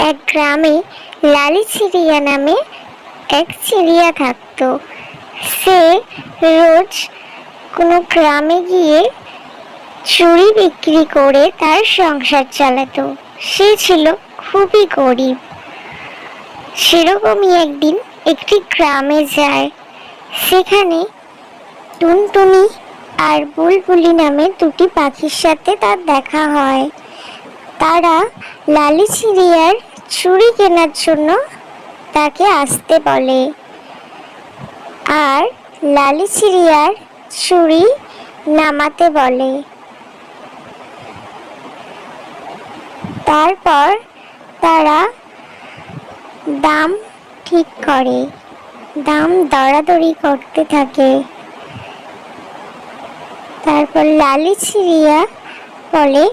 এক গ্রামে লালি চিড়িয়া নামে এক চিড়িয়া থাকতো। সে রোজ কোনো গ্রামে গিয়ে চুড়ি বিক্রি করে তার সংসার চালাতো। সে ছিল খুবই গরিব। সেরকমই একদিন একটি গ্রামে যায়। সেখানে টুনটুনি আর বুলবুলি নামে দুটি পাখির সাথে তার দেখা হয়। তারা লালি চিড়িয়ার চুড়ি কেনার জন্য তাকে আসতে বলে আর লালি চিড়িয়ার চুড়ি নামাতে বলে। তারপর তারা দাম ঠিক করে, দাম দরাদরি করতে থাকে। তারপর লালি চিড়িয়া বলে,